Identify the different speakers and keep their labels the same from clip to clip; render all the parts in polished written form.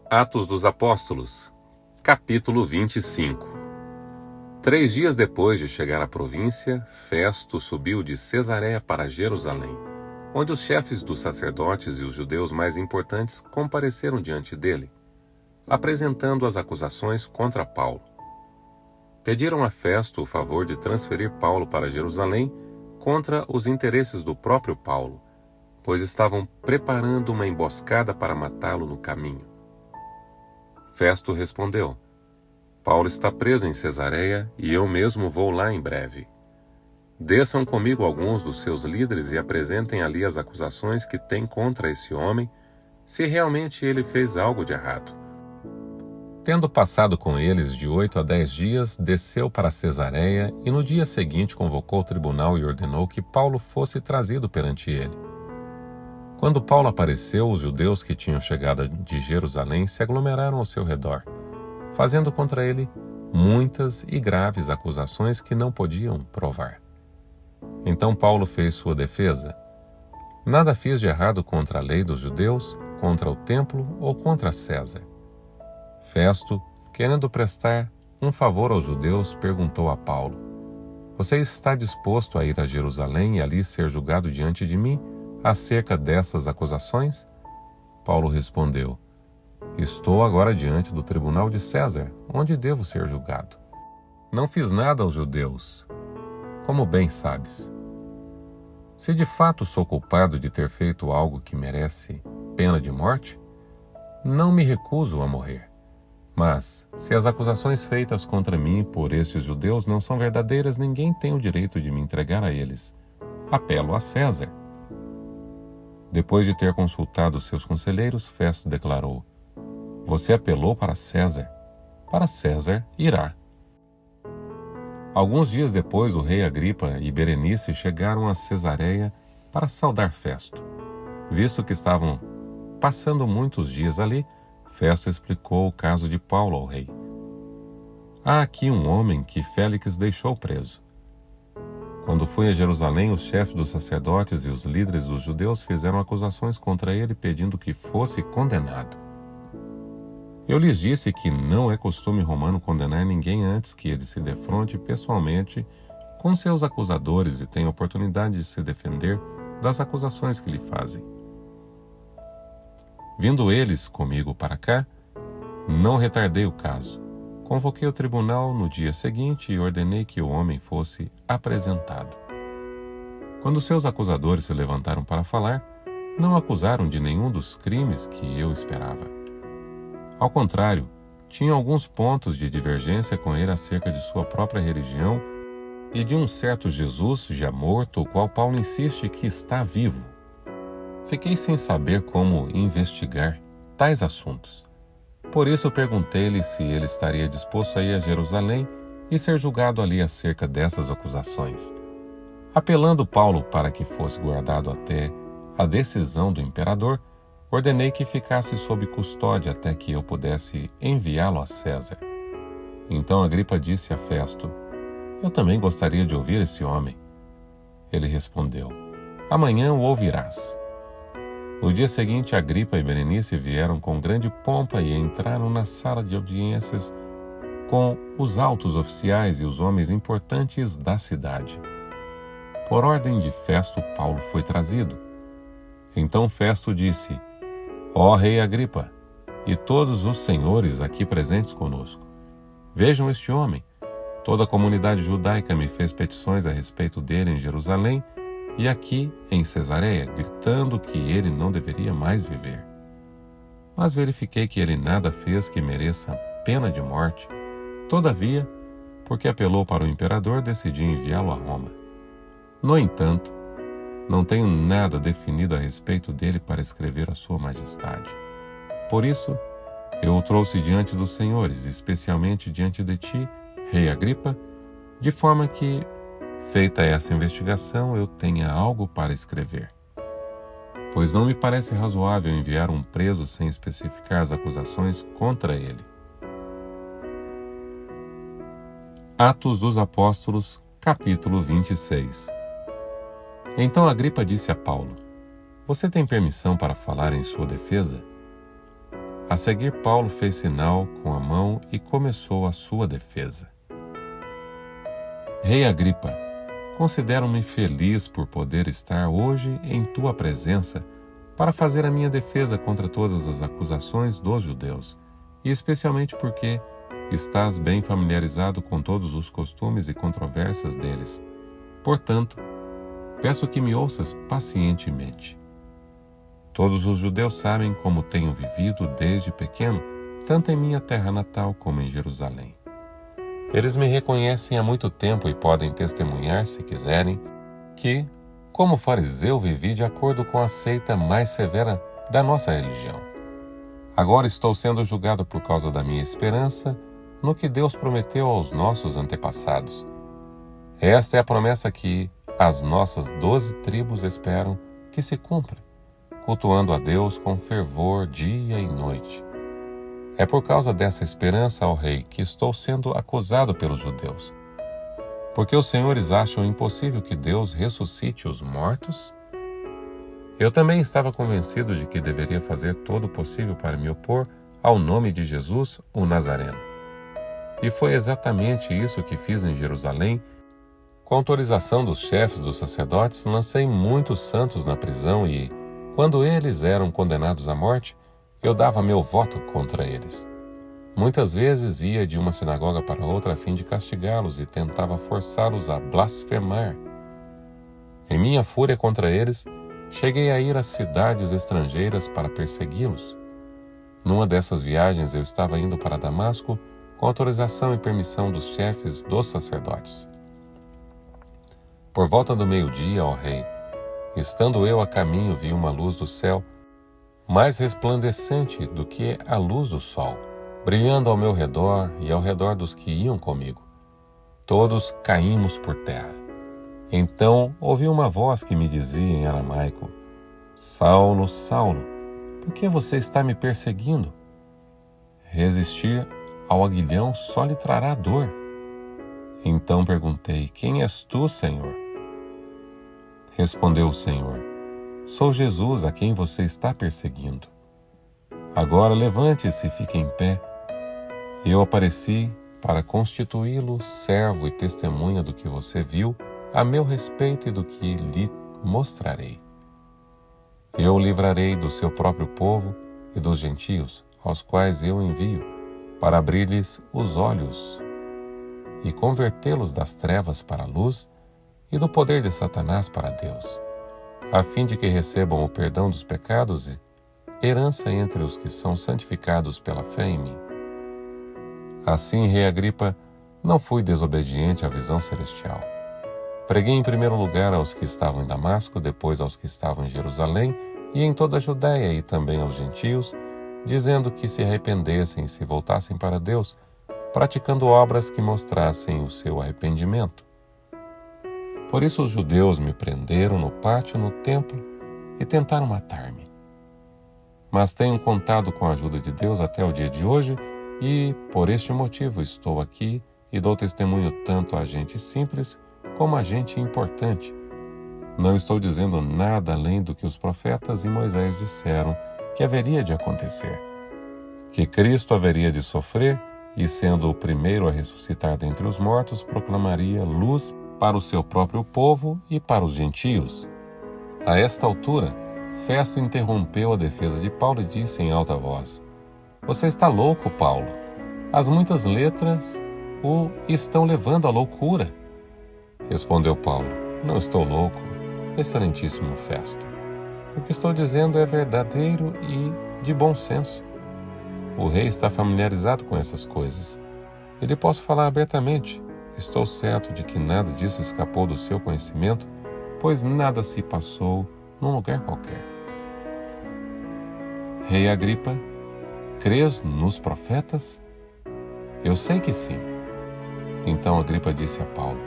Speaker 1: Atos dos Apóstolos, capítulo 25. 3 dias depois de chegar à província, Festo subiu de Cesareia para Jerusalém, onde os chefes dos sacerdotes e os judeus mais importantes compareceram diante dele, apresentando as acusações contra Paulo. Pediram a Festo o favor de transferir Paulo para Jerusalém contra os interesses do próprio Paulo, pois estavam preparando uma emboscada para matá-lo no caminho. Festo respondeu: Paulo está preso em Cesareia e eu mesmo vou lá em breve. Desçam comigo alguns dos seus líderes e apresentem ali as acusações que têm contra esse homem, se realmente ele fez algo de errado. Tendo passado com eles de 8 a 10 dias, desceu para Cesareia e no dia seguinte convocou o tribunal e ordenou que Paulo fosse trazido perante ele. Quando Paulo apareceu, os judeus que tinham chegado de Jerusalém se aglomeraram ao seu redor, fazendo contra ele muitas e graves acusações que não podiam provar. Então Paulo fez sua defesa: Nada fiz de errado contra a lei dos judeus, contra o templo ou contra César. Festo, querendo prestar um favor aos judeus, perguntou a Paulo: Você está disposto a ir a Jerusalém e ali ser julgado diante de mim acerca dessas acusações? Paulo respondeu: Estou agora diante do tribunal de César, onde devo ser julgado. Não fiz nada aos judeus, como bem sabes. Se de fato sou culpado de ter feito algo que merece pena de morte, não me recuso a morrer. Mas, se as acusações feitas contra mim por estes judeus não são verdadeiras, ninguém tem o direito de me entregar a eles. Apelo a César. Depois de ter consultado seus conselheiros, Festo declarou: Você apelou para César irá. Alguns dias depois, o rei Agripa e Berenice chegaram a Cesareia para saudar Festo. Visto que estavam passando muitos dias ali, Festo explicou o caso de Paulo ao rei. Há aqui um homem que Félix deixou preso. Quando fui a Jerusalém, os chefes dos sacerdotes e os líderes dos judeus fizeram acusações contra ele, pedindo que fosse condenado. Eu lhes disse que não é costume romano condenar ninguém antes que ele se defronte pessoalmente com seus acusadores e tenha oportunidade de se defender das acusações que lhe fazem. Vindo eles comigo para cá, não retardei o caso. Convoquei o tribunal no dia seguinte e ordenei que o homem fosse apresentado. Quando seus acusadores se levantaram para falar, não acusaram de nenhum dos crimes que eu esperava. Ao contrário, tinham alguns pontos de divergência com ele acerca de sua própria religião e de um certo Jesus já morto, o qual Paulo insiste que está vivo. Fiquei sem saber como investigar tais assuntos. Por isso perguntei-lhe se ele estaria disposto a ir a Jerusalém e ser julgado ali acerca dessas acusações. Apelando Paulo para que fosse guardado até a decisão do imperador, ordenei que ficasse sob custódia até que eu pudesse enviá-lo a César. Então Agripa disse a Festo: Eu também gostaria de ouvir esse homem. Ele respondeu: Amanhã o ouvirás. No dia seguinte, Agripa e Berenice vieram com grande pompa e entraram na sala de audiências com os altos oficiais e os homens importantes da cidade. Por ordem de Festo, Paulo foi trazido. Então Festo disse: Ó rei Agripa, e todos os senhores aqui presentes conosco, vejam este homem. Toda a comunidade judaica me fez petições a respeito dele em Jerusalém e aqui em Cesareia, gritando que ele não deveria mais viver. Mas verifiquei que ele nada fez que mereça pena de morte. Todavia, porque apelou para o imperador, decidi enviá-lo a Roma. No entanto, não tenho nada definido a respeito dele para escrever a sua majestade. Por isso, eu o trouxe diante dos senhores, especialmente diante de ti, rei Agripa, de forma que, feita essa investigação, eu tenha algo para escrever. Pois não me parece razoável enviar um preso sem especificar as acusações contra ele. Atos dos Apóstolos, capítulo 26. Então Agripa disse a Paulo: Você tem permissão para falar em sua defesa? A seguir, Paulo fez sinal com a mão e começou a sua defesa. Rei Agripa, considero-me feliz por poder estar hoje em tua presença para fazer a minha defesa contra todas as acusações dos judeus, e especialmente porque estás bem familiarizado com todos os costumes e controvérsias deles. Portanto, peço que me ouças pacientemente. Todos os judeus sabem como tenho vivido desde pequeno, tanto em minha terra natal como em Jerusalém. Eles me reconhecem há muito tempo e podem testemunhar, se quiserem, que, como fariseu, vivi de acordo com a seita mais severa da nossa religião. Agora estou sendo julgado por causa da minha esperança no que Deus prometeu aos nossos antepassados. Esta é a promessa que as nossas 12 tribos esperam que se cumpra, cultuando a Deus com fervor dia e noite. É por causa dessa esperança, ó rei, que estou sendo acusado pelos judeus. Porque os senhores acham impossível que Deus ressuscite os mortos? Eu também estava convencido de que deveria fazer todo o possível para me opor ao nome de Jesus, o Nazareno. E foi exatamente isso que fiz em Jerusalém. Com autorização dos chefes dos sacerdotes, lancei muitos santos na prisão e, quando eles eram condenados à morte, eu dava meu voto contra eles. Muitas vezes ia de uma sinagoga para outra a fim de castigá-los e tentava forçá-los a blasfemar. Em minha fúria contra eles, cheguei a ir às cidades estrangeiras para persegui-los. Numa dessas viagens eu estava indo para Damasco com autorização e permissão dos chefes dos sacerdotes. Por volta do meio-dia, ó rei, estando eu a caminho, vi uma luz do céu, mais resplandecente do que a luz do sol, brilhando ao meu redor e ao redor dos que iam comigo. Todos caímos por terra. Então ouvi uma voz que me dizia em aramaico: Saulo, Saulo, por que você está me perseguindo? Resistir ao aguilhão só lhe trará dor. Então perguntei: Quem és tu, Senhor? Respondeu o Senhor: Sou Jesus, a quem você está perseguindo. Agora levante-se e fique em pé. Eu apareci para constituí-lo servo e testemunha do que você viu a meu respeito e do que lhe mostrarei. Eu o livrarei do seu próprio povo e dos gentios, aos quais eu envio, para abrir-lhes os olhos e convertê-los das trevas para a luz e do poder de Satanás para Deus, a fim de que recebam o perdão dos pecados e herança entre os que são santificados pela fé em mim. Assim, rei Agripa, não fui desobediente à visão celestial. Preguei em primeiro lugar aos que estavam em Damasco, depois aos que estavam em Jerusalém e em toda a Judéia e também aos gentios, dizendo que se arrependessem e se voltassem para Deus, praticando obras que mostrassem o seu arrependimento. Por isso os judeus me prenderam no pátio, no templo, e tentaram matar-me. Mas tenho contado com a ajuda de Deus até o dia de hoje, e, por este motivo, estou aqui e dou testemunho tanto a gente simples como a gente importante. Não estou dizendo nada além do que os profetas e Moisés disseram que haveria de acontecer. Que Cristo haveria de sofrer e, sendo o primeiro a ressuscitar dentre os mortos, proclamaria luz para o seu próprio povo e para os gentios. A esta altura, Festo interrompeu a defesa de Paulo e disse em alta voz: Você está louco, Paulo. As muitas letras o estão levando à loucura. Respondeu Paulo: Não estou louco, excelentíssimo Festo. O que estou dizendo é verdadeiro e de bom senso. O rei está familiarizado com essas coisas. E lhe posso falar abertamente. Estou certo de que nada disso escapou do seu conhecimento, pois nada se passou num lugar qualquer. Rei Agripa, crês nos profetas? Eu sei que sim. Então Agripa disse a Paulo: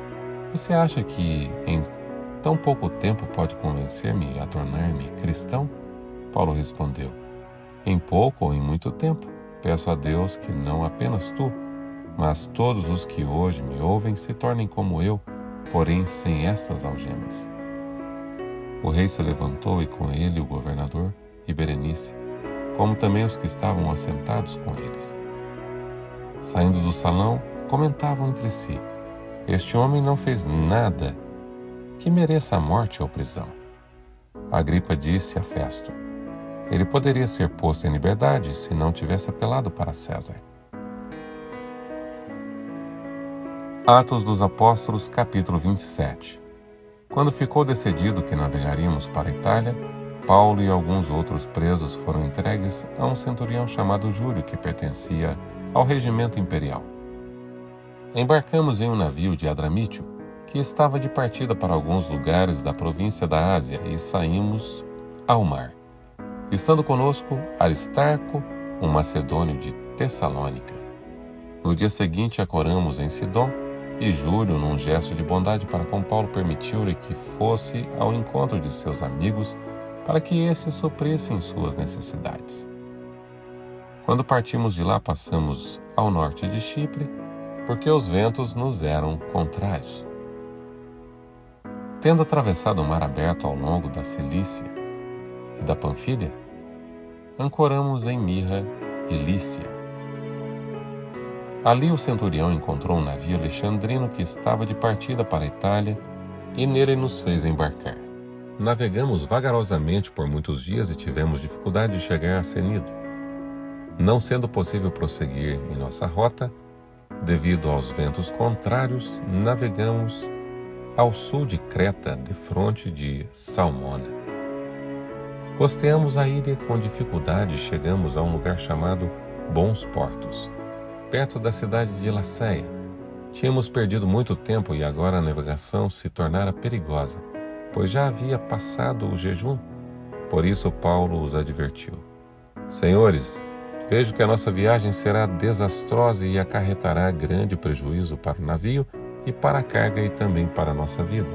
Speaker 1: Você acha que em tão pouco tempo pode convencer-me a tornar-me cristão? Paulo respondeu: Em pouco ou em muito tempo, peço a Deus que não apenas tu, mas todos os que hoje me ouvem se tornem como eu, porém sem estas algemas. O rei se levantou e com ele o governador e Berenice, como também os que estavam assentados com eles. Saindo do salão, comentavam entre si: este homem não fez nada que mereça a morte ou prisão. Agripa disse a Festo: ele poderia ser posto em liberdade se não tivesse apelado para César. Atos dos Apóstolos, capítulo 27. Quando ficou decidido que navegaríamos para a Itália, Paulo e alguns outros presos foram entregues a um centurião chamado Júlio, que pertencia ao regimento imperial. Embarcamos em um navio de Adramítio, que estava de partida para alguns lugares da província da Ásia, e saímos ao mar. Estando conosco Aristarco, um macedônio de Tessalônica. No dia seguinte acoramos em Sidom, e Júlio, num gesto de bondade para com Paulo, permitiu-lhe que fosse ao encontro de seus amigos para que estes suprissem suas necessidades. Quando partimos de lá, passamos ao norte de Chipre, porque os ventos nos eram contrários. Tendo atravessado o mar aberto ao longo da Cilícia e da Panfilha, ancoramos em Mirra e Lícia. Ali o centurião encontrou um navio alexandrino que estava de partida para a Itália, e nele nos fez embarcar. Navegamos vagarosamente por muitos dias e tivemos dificuldade de chegar a Cenido. Não sendo possível prosseguir em nossa rota, devido aos ventos contrários, navegamos ao sul de Creta, defronte de Salmona. Costeamos a ilha com dificuldade e chegamos a um lugar chamado Bons Portos, perto da cidade de Laceia. Tínhamos perdido muito tempo e agora a navegação se tornara perigosa, pois já havia passado o jejum. Por isso Paulo os advertiu: senhores, vejo que a nossa viagem será desastrosa e acarretará grande prejuízo para o navio e para a carga e também para a nossa vida.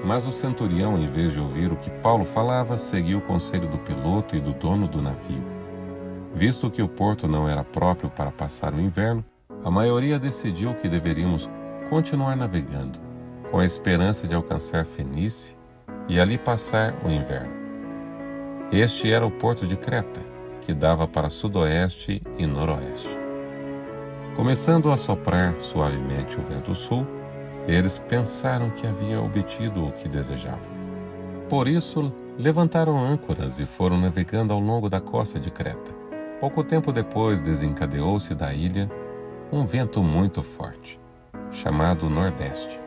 Speaker 1: Mas o centurião, em vez de ouvir o que Paulo falava, seguiu o conselho do piloto e do dono do navio. Visto que o porto não era próprio para passar o inverno, a maioria decidiu que deveríamos continuar navegando, com a esperança de alcançar Fenícia e ali passar o inverno. Este era o porto de Creta, que dava para sudoeste e noroeste. Começando a soprar suavemente o vento sul, eles pensaram que haviam obtido o que desejavam. Por isso, levantaram âncoras e foram navegando ao longo da costa de Creta. Pouco tempo depois, desencadeou-se da ilha um vento muito forte, chamado Nordeste.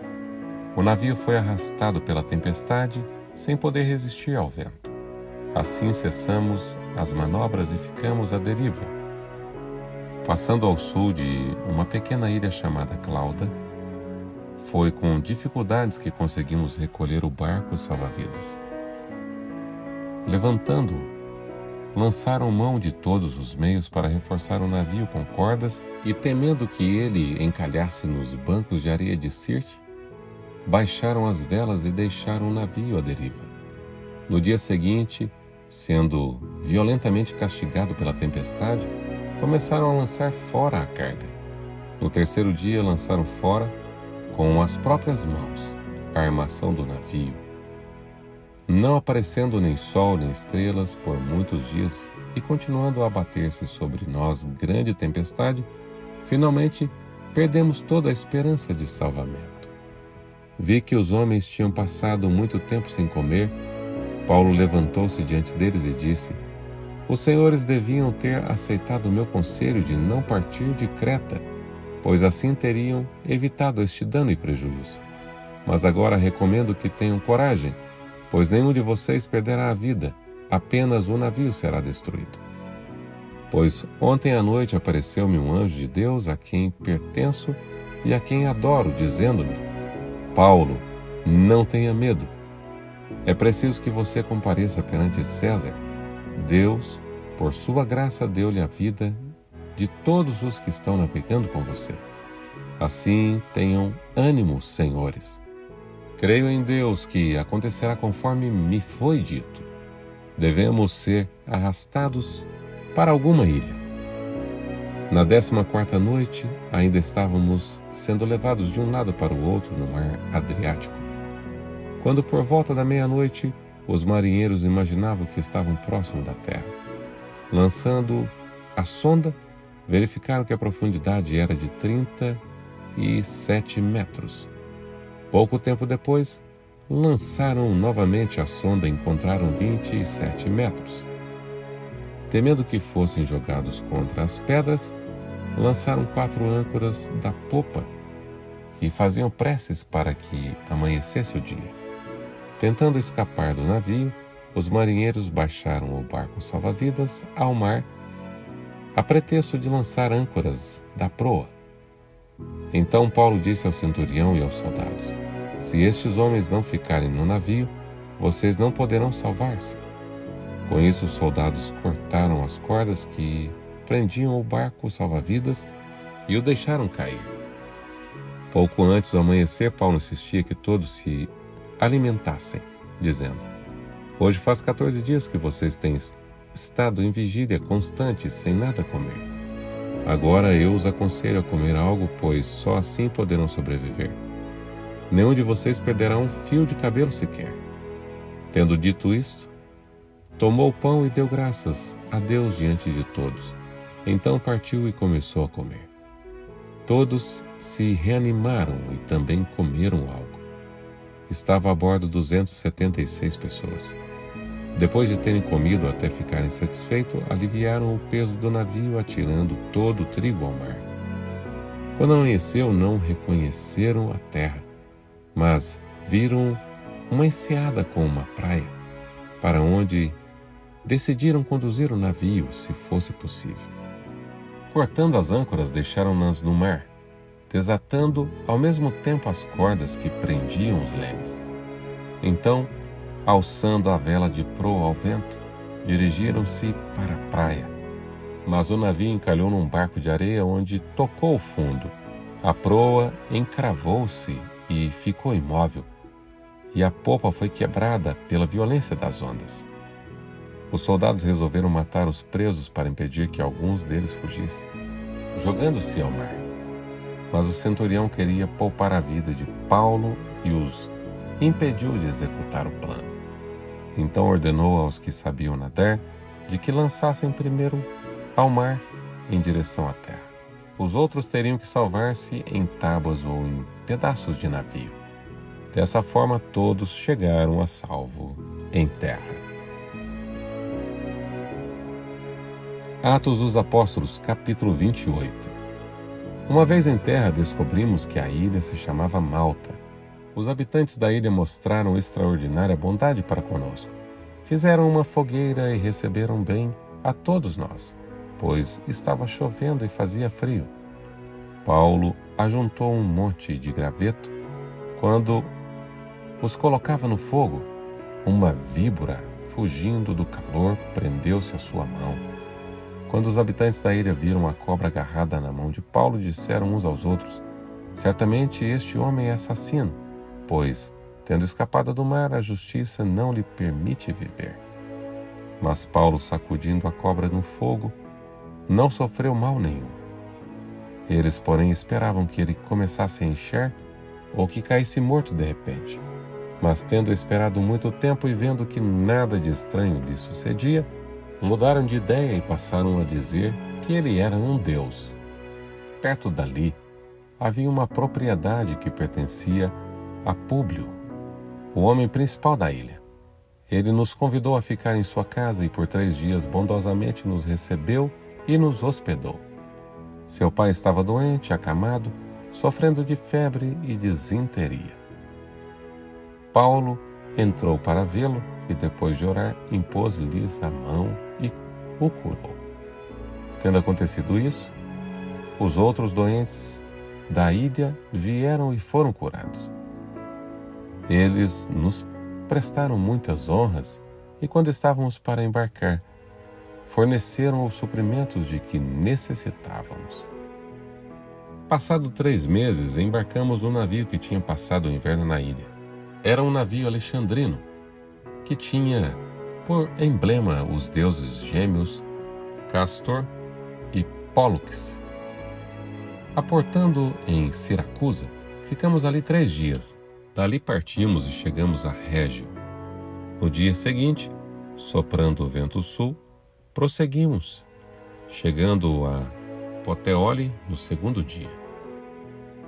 Speaker 1: O navio foi arrastado pela tempestade sem poder resistir ao vento. Assim cessamos as manobras e ficamos à deriva. Passando ao sul de uma pequena ilha chamada Clauda, foi com dificuldades que conseguimos recolher o barco salva-vidas. Levantando-o, lançaram mão de todos os meios para reforçar o navio com cordas e, temendo que ele encalhasse nos bancos de areia de Sirte, baixaram as velas e deixaram o navio à deriva. No dia seguinte, sendo violentamente castigado pela tempestade, começaram a lançar fora a carga. No terceiro dia, lançaram fora, com as próprias mãos, a armação do navio. Não aparecendo nem sol nem estrelas por muitos dias e continuando a abater-se sobre nós grande tempestade, finalmente perdemos toda a esperança de salvamento. Vi que os homens tinham passado muito tempo sem comer. Paulo levantou-se diante deles e disse: os senhores deviam ter aceitado o meu conselho de não partir de Creta, pois assim teriam evitado este dano e prejuízo. Mas agora recomendo que tenham coragem, pois nenhum de vocês perderá a vida, apenas o navio será destruído. Pois ontem à noite apareceu-me um anjo de Deus a quem pertenço e a quem adoro, dizendo-me: Paulo, não tenha medo. É preciso que você compareça perante César. Deus, por sua graça, deu-lhe a vida de todos os que estão navegando com você. Assim, tenham ânimo, senhores. Creio em Deus que acontecerá conforme me foi dito. Devemos ser arrastados para alguma ilha. Na 14ª noite, ainda estávamos sendo levados de um lado para o outro no mar Adriático. Quando por volta da meia-noite, os marinheiros imaginavam que estavam próximo da terra. Lançando a sonda, verificaram que a profundidade era de 37 metros. Pouco tempo depois, lançaram novamente a sonda e encontraram 27 metros. Temendo que fossem jogados contra as pedras, lançaram 4 âncoras da popa e faziam preces para que amanhecesse o dia. Tentando escapar do navio, os marinheiros baixaram o barco salva-vidas ao mar, a pretexto de lançar âncoras da proa. Então Paulo disse ao centurião e aos soldados: se estes homens não ficarem no navio, vocês não poderão salvar-se. Com isso, os soldados cortaram as cordas que prendiam o barco salva-vidas e o deixaram cair. Pouco antes do amanhecer, Paulo insistia que todos se alimentassem, dizendo: hoje faz 14 dias que vocês têm estado em vigília constante, sem nada comer. Agora eu os aconselho a comer algo, pois só assim poderão sobreviver. Nenhum de vocês perderá um fio de cabelo sequer. Tendo dito isto, tomou o pão e deu graças a Deus diante de todos. Então partiu e começou a comer. Todos se reanimaram e também comeram algo. Estava a bordo 276 pessoas. Depois de terem comido até ficarem satisfeitos, aliviaram o peso do navio, atirando todo o trigo ao mar. Quando amanheceu, não reconheceram a terra, mas viram uma enseada com uma praia, para onde decidiram conduzir o navio, se fosse possível. Cortando as âncoras, deixaram-nas no mar, desatando ao mesmo tempo as cordas que prendiam os lemes. Então, alçando a vela de proa ao vento, dirigiram-se para a praia. Mas o navio encalhou num barco de areia onde tocou o fundo. A proa encravou-se e ficou imóvel, e a popa foi quebrada pela violência das ondas. Os soldados resolveram matar os presos para impedir que alguns deles fugissem, jogando-se ao mar. Mas o centurião queria poupar a vida de Paulo e os impediu de executar o plano. Então ordenou aos que sabiam nadar de que lançassem primeiro ao mar em direção à terra. Os outros teriam que salvar-se em tábuas ou em pedaços de navio. Dessa forma, todos chegaram a salvo em terra. Atos dos Apóstolos, capítulo 28. Uma vez em terra, descobrimos que a ilha se chamava Malta. Os habitantes da ilha mostraram extraordinária bondade para conosco. Fizeram uma fogueira e receberam bem a todos nós, pois estava chovendo e fazia frio. Paulo ajuntou um monte de graveto. Quando os colocava no fogo, uma víbora, fugindo do calor, prendeu-se à sua mão. Quando os habitantes da ilha viram a cobra agarrada na mão de Paulo, disseram uns aos outros: certamente este homem é assassino, pois, tendo escapado do mar, a justiça não lhe permite viver. Mas Paulo, sacudindo a cobra no fogo, não sofreu mal nenhum. Eles, porém, esperavam que ele começasse a inchar ou que caísse morto de repente. Mas, tendo esperado muito tempo e vendo que nada de estranho lhe sucedia, mudaram de ideia e passaram a dizer que ele era um deus. Perto dali, havia uma propriedade que pertencia a Públio, o homem principal da ilha. Ele nos convidou a ficar em sua casa e por 3 dias bondosamente nos recebeu e nos hospedou. Seu pai estava doente, acamado, sofrendo de febre e disenteria. Paulo entrou para vê-lo e, depois de orar, impôs-lhes a mão e o curou. Tendo acontecido isso, os outros doentes da ilha vieram e foram curados. Eles nos prestaram muitas honras e, quando estávamos para embarcar, forneceram os suprimentos de que necessitávamos. Passado 3 meses, embarcamos no navio que tinha passado o inverno na ilha. Era um navio alexandrino, que tinha por emblema os deuses gêmeos Castor e Pólux. Aportando em Siracusa, ficamos ali 3 dias. Dali partimos e chegamos a Régio. No dia seguinte, soprando o vento sul, prosseguimos, chegando a Puteoli no segundo dia.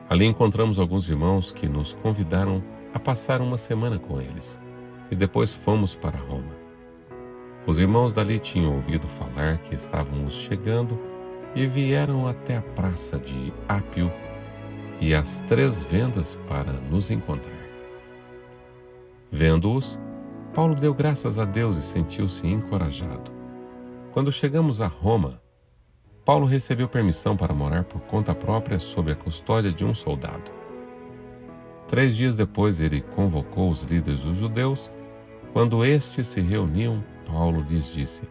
Speaker 1: Ali encontramos alguns irmãos que nos convidaram a passar uma semana com eles, e depois fomos para Roma. Os irmãos dali tinham ouvido falar que estávamos chegando e vieram até a praça de Ápio e as 3 vendas para nos encontrar. Vendo-os, Paulo deu graças a Deus e sentiu-se encorajado. Quando chegamos a Roma, Paulo recebeu permissão para morar por conta própria sob a custódia de um soldado. 3 dias depois ele convocou os líderes dos judeus. Quando estes se reuniam, Paulo lhes disse: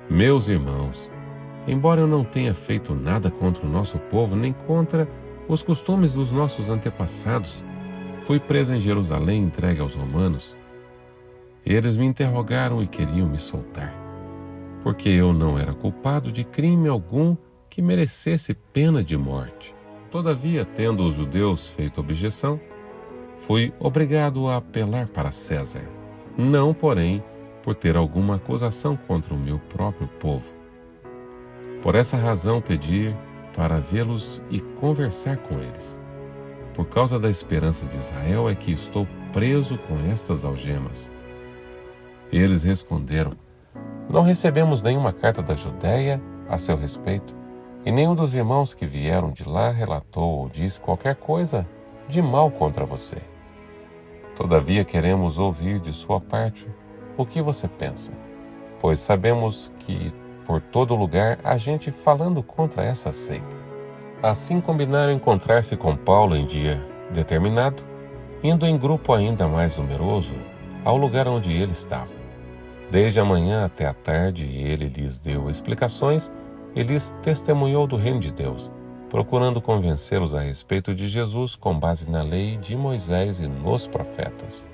Speaker 1: Meus irmãos, embora eu não tenha feito nada contra o nosso povo, nem contra os costumes dos nossos antepassados, fui preso em Jerusalém, entregue aos romanos. Eles me interrogaram e queriam me soltar, porque eu não era culpado de crime algum que merecesse pena de morte. Todavia, tendo os judeus feito objeção, fui obrigado a apelar para César, não, porém, por ter alguma acusação contra o meu próprio povo. Por essa razão pedi para vê-los e conversar com eles. Por causa da esperança de Israel é que estou preso com estas algemas. Eles responderam: Não recebemos nenhuma carta da Judéia a seu respeito, e nenhum dos irmãos que vieram de lá relatou ou disse qualquer coisa de mal contra você. Todavia queremos ouvir de sua parte o que você pensa, pois sabemos que por todo lugar há gente falando contra essa seita. Assim combinaram encontrar-se com Paulo em dia determinado, indo em grupo ainda mais numeroso ao lugar onde ele estava. Desde a manhã até a tarde ele lhes deu explicações e lhes testemunhou do reino de Deus, procurando convencê-los a respeito de Jesus com base na lei de Moisés e nos profetas.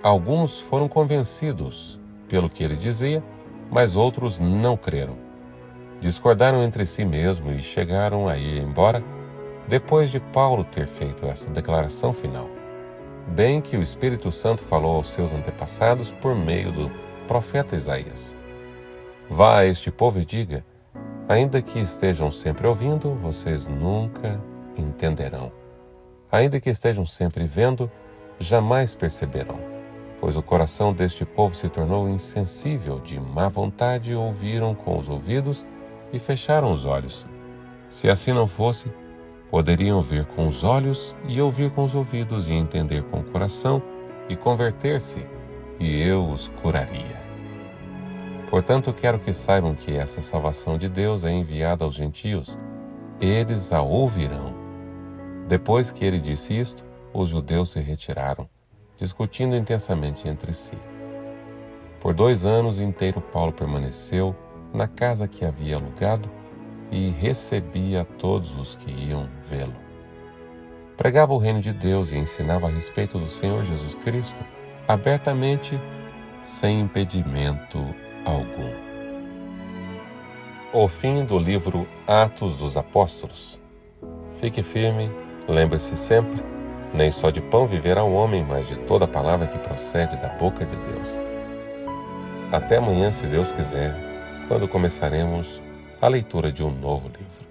Speaker 1: Alguns foram convencidos pelo que ele dizia, mas outros não creram. Discordaram entre si mesmo e chegaram a ir embora depois de Paulo ter feito essa declaração final. Bem que o Espírito Santo falou aos seus antepassados por meio do profeta Isaías: Vá a este povo e diga: ainda que estejam sempre ouvindo, vocês nunca entenderão. Ainda que estejam sempre vendo, jamais perceberão. Pois o coração deste povo se tornou insensível, de má vontade ouviram com os ouvidos e fecharam os olhos. Se assim não fosse, poderiam ver com os olhos e ouvir com os ouvidos e entender com o coração e converter-se, e eu os curaria. Portanto, quero que saibam que essa salvação de Deus é enviada aos gentios. Eles a ouvirão. Depois que ele disse isto, os judeus se retiraram, discutindo intensamente entre si. Por 2 anos inteiros Paulo permaneceu na casa que havia alugado e recebia todos os que iam vê-lo. Pregava o reino de Deus e ensinava a respeito do Senhor Jesus Cristo abertamente, sem impedimento algum. O fim do livro Atos dos Apóstolos. Fique firme, lembre-se sempre: nem só de pão viverá o homem, mas de toda palavra que procede da boca de Deus. Até amanhã, se Deus quiser, quando começaremos a leitura de um novo livro.